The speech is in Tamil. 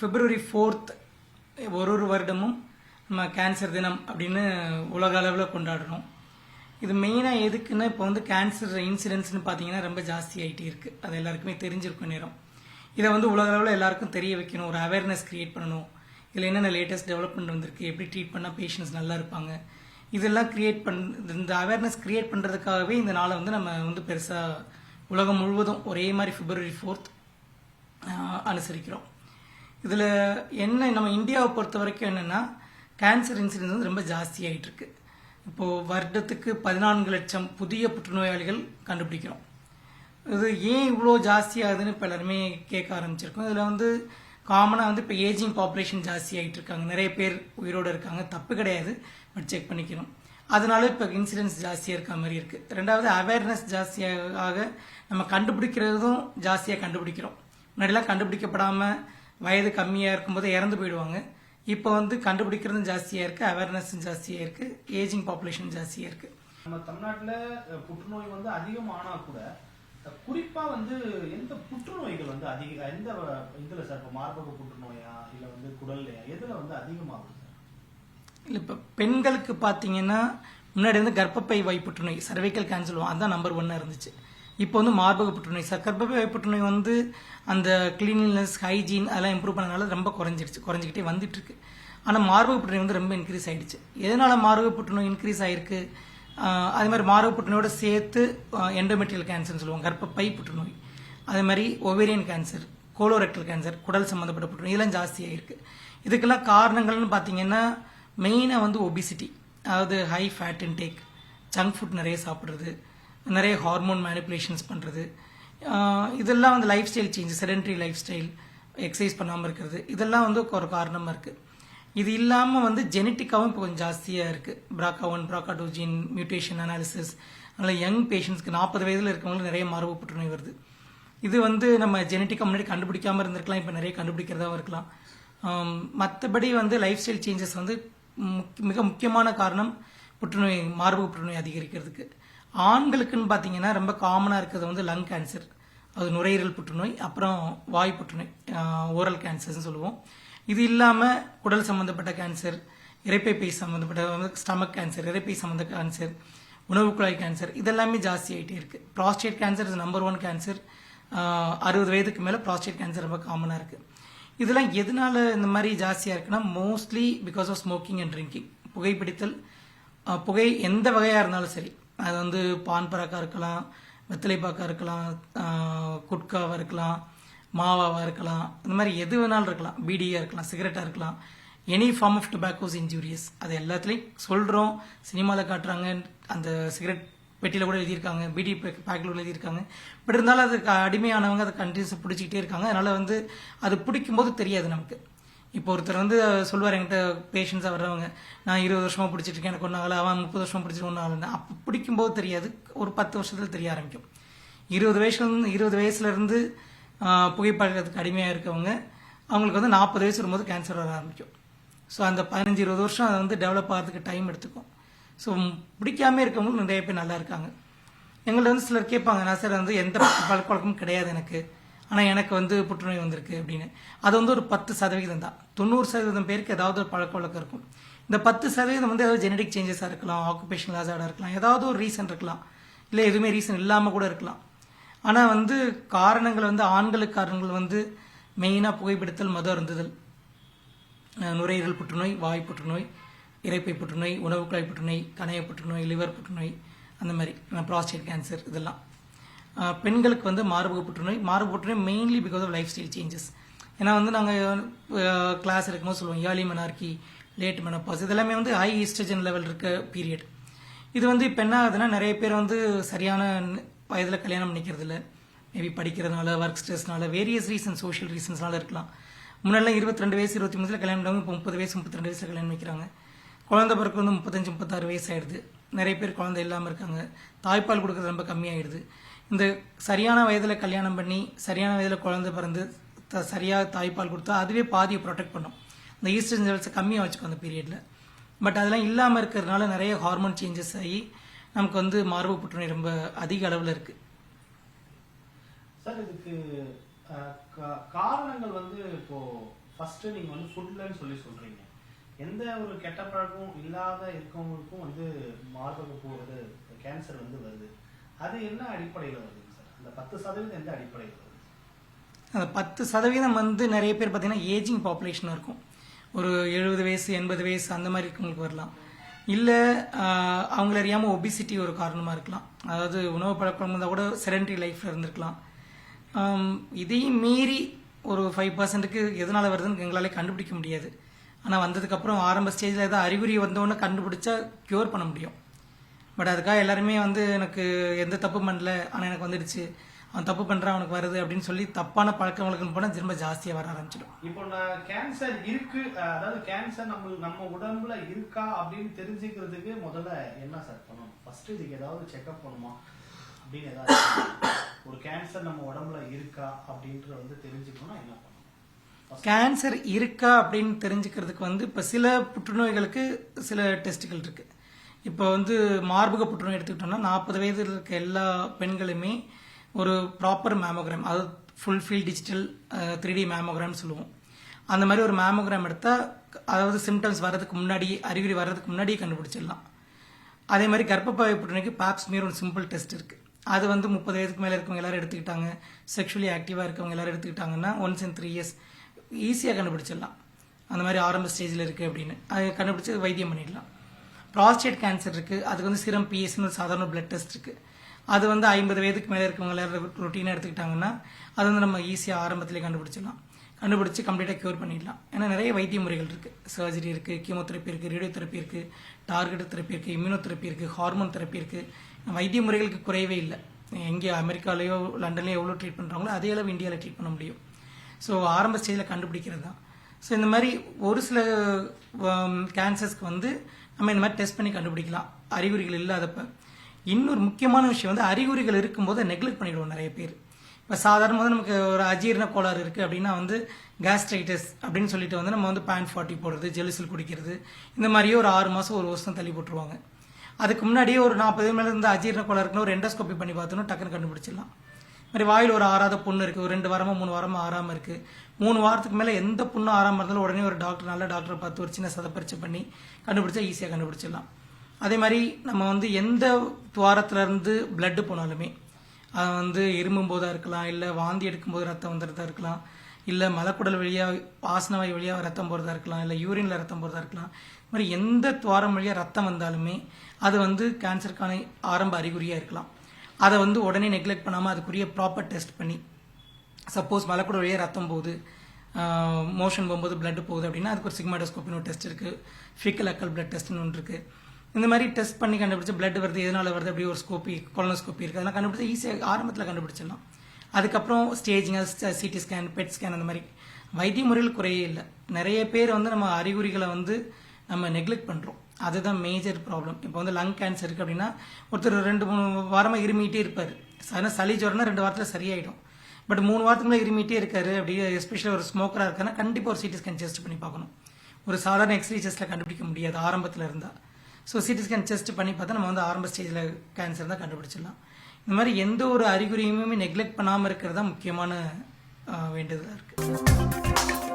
February 4th ஒரு வருடமும் நம்ம கேன்சர் தினம் அப்படின்னு உலக அளவில் கொண்டாடுறோம். இது மெயினாக எதுக்குன்னா இப்போ வந்து கேன்சர் இன்சிடென்ட்ஸ்னு பார்த்தீங்கன்னா ரொம்ப ஜாஸ்தி ஆகிட்டே இருக்குது. அது எல்லாருக்குமே தெரிஞ்சிருக்கும் நேரம். இதை வந்து உலக அளவில் எல்லாருக்கும் தெரிய வைக்கணும், ஒரு அவேர்னஸ் கிரியேட் பண்ணணும். இதில் என்னென்ன லேட்டஸ்ட் டெவலப்மெண்ட் வந்திருக்கு, எப்படி ட்ரீட் பண்ணால் பேஷண்ட்ஸ் நல்லா இருப்பாங்க, இதெல்லாம் இந்த அவேர்னஸ் கிரியேட் பண்ணுறதுக்காகவே இந்த நாளை வந்து நம்ம வந்து பெருசாக உலகம் முழுவதும் ஒரே மாதிரி February 4th அனுசரிக்கிறோம். இதில் என்ன நம்ம இந்தியாவை பொறுத்த வரைக்கும் என்னென்னா கேன்சர் இன்சிடென்ஸ் வந்து ரொம்ப ஜாஸ்தி ஆகிட்டு இருக்கு. இப்போது வருடத்துக்கு 14 லட்சம் புதிய புற்றுநோயாளிகள் கண்டுபிடிக்கிறோம். இது ஏன் இவ்வளோ ஜாஸ்தி ஆகுதுன்னு இப்போ எல்லாருமே கேட்க ஆரம்பிச்சிருக்கோம். இதில் வந்து காமனாக வந்து இப்போ ஏஜிங் பாப்புலேஷன் ஜாஸ்தி ஆகிட்டு இருக்காங்க, நிறைய பேர் உயிரோடு இருக்காங்க, தப்பு கிடையாது, பட் செக் பண்ணிக்கணும். அதனால இப்போ இன்சிடென்ஸ் ஜாஸ்தியாக இருக்க மாதிரி இருக்குது. ரெண்டாவது அவேர்னஸ் ஜாஸ்தியாக நம்ம கண்டுபிடிக்கிறதும் ஜாஸ்தியாக கண்டுபிடிக்கிறோம். முன்னாடிலாம் கண்டுபிடிக்கப்படாமல் வயது கம்மியாக இருக்கும்போது இறந்து போயிடுவாங்க. இப்போ வந்து கண்டுபிடிக்கிறதும் ஜாஸ்தியாக இருக்குது, அவேர்னஸும் ஜாஸ்தியாக இருக்குது, ஏஜிங் பாப்புலேஷன் ஜாஸ்தியாக இருக்குது. நம்ம தமிழ்நாட்டில் புற்றுநோய் வந்து அதிகமானால் கூட குறிப்பாக வந்து எந்த புற்றுநோய்கள் வந்து எந்த இதில் சார், இப்போ மார்பக புற்றுநோயா இல்லை வந்து குடல்லையா, எதில் வந்து அதிகமாகுது? இல்லை, இப்போ பெண்களுக்கு பார்த்தீங்கன்னா முன்னாடி வந்து கர்ப்பப்பை வாய் புற்றுநோய், சர்வைக்கல் கேன்சர் சொல்லுவோம், அதுதான் நம்பர் 1 இருந்துச்சு. இப்போ வந்து மார்பக புற்றுநோய், கர்ப்பப்பை வாய் புற்றுநோய் வந்து அந்த கிளீனினஸ், ஹைஜீன் அதெல்லாம் இம்ப்ரூவ் பண்ணனால ரொம்ப குறைஞ்சிக்கிட்டே வந்துட்டு இருக்கு. ஆனால் மார்பக புற்றுநோய் வந்து ரொம்ப இன்க்ரீஸ் ஆகிடுச்சு. எதனால மார்பக புற்றுநோய் இன்க்ரீஸ் ஆகிருக்கு? அதே மாதிரி மார்பக புற்றுநோயோட சேர்த்து எண்டோமெட்ரியல் கேன்சர்னு சொல்லுவோம், கர்ப்பப்பை புற்றுநோய், அதே மாதிரி ஒவேரியன் கேன்சர், கோலோரெக்டல் கேன்சர், குடல் சம்மந்தப்பட்ட புற்றுநோய், இதெல்லாம் ஜாஸ்தியாக இருக்குது. இதுக்கெல்லாம் காரணங்கள்னு பார்த்தீங்கன்னா மெயினாக வந்து ஒபிசிட்டி, அதாவது high fat intake, junk food நிறைய சாப்பிட்றது, நிறைய ஹார்மோன் மேனிப்புலேஷன்ஸ் பண்ணுறது, இதெல்லாம் வந்து lifestyle changes, sedentary lifestyle, exercise பண்ணாமல் இருக்கிறது, இதெல்லாம் வந்து ஒரு காரணமாக இருக்குது. இது இல்லாமல் வந்து ஜெனட்டிக்காகவும் இப்போ கொஞ்சம் ஜாஸ்தியாக இருக்குது. BRCA1 BRCA2 gene mutation analysis, அதனால் யங் பேஷண்ட்ஸ்க்கு 40 வயதில் இருக்கவங்களுக்கு நிறைய மார்பக புற்றுநோய் வருது. இது வந்து நம்ம ஜெனட்டிக்காக முன்னாடி கண்டுபிடிக்காமல் இருந்திருக்கலாம், இப்போ நிறைய கண்டுபிடிக்கிறதாகவும் இருக்கலாம். மற்றபடி வந்து லைஃப் ஸ்டைல் சேஞ்சஸ் வந்து மிக முக்கியமான காரணம் புற்றுநோய், மார்பக புற்றுநோய் அதிகரிக்கிறதுக்கு. ஆண்களுக்குன்னு பார்த்தீங்கன்னா ரொம்ப காமனாக இருக்கிறது வந்து லங் கேன்சர், அது நுரையீரல் புற்றுநோய், அப்புறம் வாய் புற்றுநோய், ஓரல் கேன்சர்னு சொல்லுவோம். இது இல்லாமல் குடல் சம்மந்தப்பட்ட கேன்சர், இரைப்பை சம்மந்தப்பட்ட ஸ்டமக் கேன்சர், இரைப்பை சம்மந்த கேன்சர், உணவு குழாய் கேன்சர், இதெல்லாமே ஜாஸ்தி ஆகிட்டே இருக்குது. Prostate cancer is number 1 cancer. 60 வயதுக்கு மேலே ப்ராஸ்டேட் கேன்சர் ரொம்ப காமனாக இருக்குது. இதெல்லாம் எதனால இந்த மாதிரி ஜாஸ்தியாக இருக்குன்னா mostly because of smoking and drinking. புகைப்பிடித்தல், புகை எந்த வகையாக இருந்தாலும் சரி, அது வந்து பான் பராக்காக இருக்கலாம், வெத்தலைப்பாக்காக இருக்கலாம், குட்காவாக இருக்கலாம், மாவாவாக இருக்கலாம், இந்த மாதிரி எது வேணாலும் இருக்கலாம், பீடியாக இருக்கலாம், சிகரெட்டாக இருக்கலாம், எனி ஃபார்ம் ஆஃப் டொபாக்கோஸ் இன்ஜூரியஸ். அது எல்லாத்துலேயும் சொல்கிறோம், சினிமாவில் காட்டுறாங்க, அந்த சிகரெட் பெட்டியில் கூட எழுதியிருக்காங்க, பீடி பேக்கில் கூட எழுதியிருக்காங்க. பட் இருந்தாலும் அதுக்கு அடிமையானவங்க அதை கண்டினியூஸாக பிடிச்சிக்கிட்டே இருக்காங்க. அதனால் வந்து அது பிடிக்கும்போது தெரியாது நமக்கு. இப்போ ஒருத்தர் வந்து சொல்லுவார் என்கிட்ட, பேஷண்ட்ஸாக வர்றவங்க, நான் 20 வருஷமாக பிடிச்சிட்டு இருக்கேன், எனக்கு ஒன்றும் ஆகலை, அவன் 30 வருஷமாக பிடிச்சிட்டு ஒன்றும் ஆகலைன்னா, அப்போ பிடிக்கும்போது தெரியாது, ஒரு 10 வருஷத்தில் தெரிய ஆரம்பிக்கும். 20 வயசுலேருந்து புகைப்பழக்கத்துக்கு அடிமையாக இருக்கவங்க, அவங்களுக்கு வந்து 40 வயசு வரும்போது கேன்சர் வர ஆரம்பிக்கும். ஸோ அந்த 15-20 வருஷம் அதை வந்து டெவலப் ஆகிறதுக்கு டைம் எடுத்துக்கும். ஸோ பிடிக்காமே இருக்கவங்களும் நிறைய பேர் நல்லா இருக்காங்க. எங்கள்கிட்ட வந்து சிலர் கேட்பாங்க, நான் சார் வந்து எந்த பழக்கமும் கிடையாது எனக்கு, ஆனால் எனக்கு வந்து புற்றுநோய் வந்திருக்கு அப்படின்னு. அது வந்து ஒரு 10% தான். 90% பேருக்கு ஏதாவது ஒரு பழக்க வழக்கம் இருக்கும். இந்த 10% வந்து ஏதாவது ஜெனடிக் சேஞ்சஸாக இருக்கலாம், ஆக்குபேஷனல் ஹசார்டாக இருக்கலாம், ஏதாவது ஒரு ரீசன் இருக்கலாம், இல்லை எதுவுமே ரீசன் இல்லாமல் கூட இருக்கலாம். ஆனால் வந்து காரணங்கள் வந்து ஆண்களுக்கு காரணங்கள் வந்து மெயினாக புகைப்பிடித்தல், மது அருந்துதல், நுரையீரல் புற்றுநோய், வாய் புற்றுநோய், இரைப்பை புற்றுநோய், உணவு குழாய் புற்றுநோய், கணைய புற்றுநோய், லிவர் புற்றுநோய், அந்த மாதிரி ப்ராஸ்டேட் கேன்சர், இதெல்லாம். பெண்களுக்கு வந்து மார்பக புற்றுநோய் mainly because of lifestyle changes. ஏன்னா வந்து நாங்கள் கிளாஸ் இருக்கும்போது சொல்லுவோம், ஏர்லி மெனார்கி, லேட் மெனோபாஸ், இதெல்லாமே வந்து ஹை ஈஸ்ட்ரஜன் லெவல் இருக்க பீரியட். இது வந்து இப்போ என்ன ஆகுதுன்னா நிறைய பேர் வந்து சரியான வயதில் கல்யாணம் பண்ணிக்கிறது இல்லை. மேபி படிக்கிறதுனால, ஒர்க் ஸ்ட்ரெஸ்னால, வேரியஸ் ரீசன்ஸ், சோஷியல் ரீசன்ஸ்னால இருக்கலாம். முன்னாடிலாம் 22 வயசு 23 கல்யாணம் பண்ணவங்க இப்போ 30 வயசு 32 வயசில் கல்யாணம் பண்ணிக்கிறாங்க. குழந்தை பிறகு வந்து 35-36 வயசு ஆயிடுது. நிறைய பேர் குழந்தை இல்லாமல் இருக்காங்க. தாய்ப்பால் கொடுக்கறது ரொம்ப கம்மியாயிடுது. இந்த சரியான வயதில் கல்யாணம் பண்ணி சரியான வயதில் குழந்தை பிறந்து சரியாக தாய்ப்பால் கொடுத்தா அதுவே பாதியை ப்ரொடெக்ட் பண்ணும். இந்த ஈஸ்ட்ரஜன் லெவல்ஸை கம்மியாக வச்சுக்கும் அந்த பீரியடில். பட் அதெல்லாம் இல்லாமல் இருக்கிறதுனால நிறைய ஹார்மோன் சேஞ்சஸ் ஆகி நமக்கு வந்து மார்பக புற்றுநோய் ரொம்ப அதிக அளவில் இருக்குது. சார் இதுக்கு காரணங்கள் வந்து இப்போ ஃபர்ஸ்ட் நீங்க வந்து ஃபுட்லன்னு சொல்றீங்க. எந்த ஒரு கெட்ட பழக்கமும் இல்லாத இருக்கவங்களுக்கும் வந்து மார்பக போறது கேன்சர் வந்து வருது. அது என்ன அடிப்படையில் வருதுங்க சார்? அந்த 10% எந்த அடிப்படையில் வருது? அந்த 10% வந்து நிறைய பேர் பார்த்தீங்கன்னா ஏஜிங் பாப்புலேஷனாக இருக்கும். ஒரு 70 வயசு 80 வயசு அந்த மாதிரி இருக்கவங்களுக்கு வரலாம். இல்லை அவங்கள அறியாமல் ஒபிசிட்டி ஒரு காரணமாக இருக்கலாம். அதாவது உணவு பழக்கம் இருந்தால் கூட செடன்டரி லைஃப்பில் இருந்திருக்கலாம். இதையும் மீறி ஒரு 5%க்கு எதனால் வருதுன்னு எங்களால் கண்டுபிடிக்க முடியாது. ஆனால் வந்ததுக்கப்புறம் ஆரம்ப ஸ்டேஜில் ஏதாவது அறிகுறி வந்தோன்னு கண்டுபிடிச்சா க்யூர் பண்ண முடியும். பட் அதுக்காக எல்லாருமே வந்து எனக்கு எந்த தப்பு பண்ணல, ஆனால் எனக்கு வந்துடுச்சு, அவன் தப்பு பண்ணுறான் அவனுக்கு வருது அப்படின்னு சொல்லி தப்பான பழக்க வழக்கம் போனால் திரும்ப ஜாஸ்தியாக வர ஆரம்பிச்சிடும். இப்போ நான் கேன்சர் இருக்கு, அதாவது கேன்சர் நம்ம உடம்புல இருக்கா அப்படின்னு தெரிஞ்சுக்கிறதுக்கு முதல்ல என்ன சார் பண்ணணும்? ஃபர்ஸ்ட் இதுக்கு ஏதாவது செக்அப் பண்ணுமா அப்படின்னு ஏதாவது ஒரு கேன்சர் நம்ம உடம்புல இருக்கா அப்படின்ற வந்து தெரிஞ்சுக்கணும்னா என்ன பண்ணணும்? கேன்சர் இருக்கா அப்படின்னு தெரிஞ்சுக்கிறதுக்கு வந்து இப்போ சில புற்றுநோய்களுக்கு சில டெஸ்ட்டுகள் இருக்கு. இப்போ வந்து மார்பக புற்றுநோய் எடுத்துக்கிட்டோம்னா 40 வயதில் இருக்க எல்லா பெண்களுமே ஒரு ப்ராப்பர் மேமோகிராம், அதாவது full field digital 3D mammogram சொல்லுவோம். அந்த மாதிரி ஒரு மேமோகிராம் எடுத்தால் அதாவது சிம்டம்ஸ் வர்றதுக்கு முன்னாடி, அறிகுறி வர்றதுக்கு முன்னாடியே கண்டுபிடிச்சிடலாம். அதே மாதிரி கர்ப்பப்பை புற்றுநோய்க்கு பாப்ஸ்மியர் ஒரு சிம்பிள் டெஸ்ட் இருக்கு. அது வந்து 30 வயதுக்கு மேலே இருக்கவங்க எல்லாரும் எடுத்துக்கிட்டாங்க, செக்ஷுவலி ஆக்டிவாக இருக்கவங்க எல்லாரும் எடுத்துக்கிட்டாங்கன்னா 1 in 3 years ஈஸியாக கண்டுபிடிச்சிடலாம். அந்த மாதிரி ஆரம்ப ஸ்டேஜில் இருக்குது அப்படின்னு அது கண்டுபிடிச்சி வைத்தியம் பண்ணிடலாம். ப்ராஸ்டேட் கேன்சர் இருக்குது, அதுக்கு வந்து சீரம் பிஎஸ்ன்னு சாதாரண பிளட் டெஸ்ட் இருக்குது. அது வந்து 50 வயதுக்கு மேலே இருக்கவங்க எல்லாரும் ரொட்டீனாக எடுத்துக்கிட்டாங்கன்னா அது வந்து நம்ம ஈஸியாக ஆரம்பத்திலே கண்டுபிடிச்சிடலாம். கண்டுபிடிச்சி கம்ப்ளீட்டாக க்யூர் பண்ணிடலாம். ஏன்னா நிறைய வைத்திய முறைகள் இருக்குது. சர்ஜரி இருக்குது, கீமோதெரப்பி இருக்குது, ரேடியோ தெரப்பி இருக்குது, டார்கெட் தெரப்பி இருக்குது, இம்யூனோதெரப்பி இருக்குது, ஹார்மோன் தெரப்பி இருக்குது. வைத்திய முறைகளுக்கு குறையவே இல்லை. எங்கே அமெரிக்காலேயோ லண்டன்லேயோ எவ்வளோ ட்ரீட் பண்ணுறாங்களோ அதே அளவு இந்தியாவில் ட்ரீட் பண்ண முடியும். ஸோ ஆரம்ப ஸ்டேஜில் கண்டுபிடிக்கிறது தான். ஸோ இந்த மாதிரி ஒரு சில கேன்சர்ஸ்க்கு வந்து நம்ம இந்த மாதிரி டெஸ்ட் பண்ணி கண்டுபிடிக்கலாம் அறிகுறிகள் இல்லாதப்ப. இன்னொரு முக்கியமான விஷயம் வந்து அறிகுறிகள் இருக்கும்போது நெக்லெக்ட் பண்ணிடுவோம் நிறைய பேர். இப்போ சாதாரணமாக நமக்கு ஒரு அஜீரண கோளாறு இருக்குது அப்படின்னா வந்து கேஸ்ட்ரைட்டிஸ் அப்படின்னு சொல்லிட்டு வந்து நம்ம வந்து பேன் 40 போடுறது, ஜெலுசில் குடிக்கிறது, இந்த மாதிரியே ஒரு 6 மாதம் 1 வருஷம் தள்ளி போட்டுருவாங்க. அதுக்கு முன்னாடியே ஒரு 40 மேலே இருந்து அஜீரண கோளாறு இருக்குன்னு ஒரு எண்டோஸ்கோபி பண்ணி பார்த்தோன்னா டக்குன்னு கண்டுபிடிச்சிடலாம். மாதிரி வாயில் ஒரு ஆறாத புண்ணு இருக்குது, ஒரு 2 வாரமாக 3 வாரமாக ஆறாமல் இருக்குது. 3 வாரத்துக்கு மேலே எந்த புண்ணும் ஆறாமல் இருந்தாலும் உடனே ஒரு டாக்டர், நல்ல டாக்டரை பார்த்து ஒரு சின்ன சதப்பரிச்சை பண்ணி கண்டுபிடிச்சா ஈஸியாக கண்டுபிடிச்சிடலாம். அதே மாதிரி நம்ம வந்து எந்த துவாரத்துலேருந்து பிளட்டு போனாலுமே அது வந்து இருமும் போதாக இருக்கலாம், இல்லை வாந்தி எடுக்கும்போது ரத்தம் வந்துடுறதா இருக்கலாம், இல்லை மலக்குடல் வழியாக ஆசனவாய் வழியாக ரத்தம் போகிறதா இருக்கலாம், இல்லை யூரினில் ரத்தம் போகிறதா இருக்கலாம். இது மாதிரி எந்த துவாரம் வழியாக ரத்தம் வந்தாலுமே அது வந்து கேன்சருக்கான ஆரம்ப அறிகுறியாக இருக்கலாம். அதை வந்து உடனே நெக்லெக்ட் பண்ணாமல் அதுக்குரிய ப்ராப்பர் டெஸ்ட் பண்ணி, சப்போஸ் மலக்குடல் வழியாக ரத்தம் போகுது, மோஷன் போகும்போது பிளட் போகுது அப்படின்னா அதுக்கு ஒரு சிக்மாடோஸ்கோப்பின்னு ஒரு டெஸ்ட் இருக்குது, ஃபீக்கல் அக்கல் பிளட் டெஸ்ட்னு ஒன்று இருக்குது. இந்த மாதிரி டெஸ்ட் பண்ணி கண்டுபிடிச்சி பிளட் வருது, எதனால வருது, அப்படி ஒரு ஸ்கோப்பி கொலனோஸ்கோப்பி இருக்குது, அதெல்லாம் கண்டுபிடிச்சி ஈஸியாக ஆரம்பத்தில் கண்டுபிடிச்சிடலாம். அதுக்கப்புறம் staging, CT scan, bed scan, அந்த மாதிரி வைத்திய முறைகள் குறையே இல்லை. நிறைய பேர் வந்து நம்ம அறிகுறிகளை வந்து நம்ம நெக்லெக்ட் பண்ணுறோம். அதுதான் மேஜர் ப்ராப்ளம். இப்போ வந்து லங் கேன்சர் இருக்குது அப்படின்னா ஒருத்தர் 2-3 வாரமாக இருமிகிட்டே இருப்பார். ஆனால் சளி ஜுரம்னா 2 வாரத்தில் சரியாயிடும். பட் 3 வாரத்துக்கு மேலே இருமிகிட்டே இருக்காரு, அப்படி எஸ்பெஷலி ஒரு ஸ்மோக்கராக இருக்காருன்னா கண்டிப்பாக ஒரு சிடி ஸ்கேன் செஸ்ட் பண்ணி பார்க்கணும். ஒரு சாதாரண எக்ஸ்ரே செஸ்ட்டில் கண்டுபிடிக்க முடியாது ஆரம்பத்தில் இருந்தால். ஸோ சிடி ஸ்கேன் செஸ்ட் பண்ணி பார்த்தா நம்ம வந்து ஆரம்ப ஸ்டேஜில் கேன்சர் தான் கண்டுபிடிச்சிடலாம். இந்த மாதிரி எந்த ஒரு அறிகுறியுமே நெக்லெக்ட் பண்ணாமல் இருக்கிறது தான் முக்கியமான வேண்டுதலாக இருக்குது.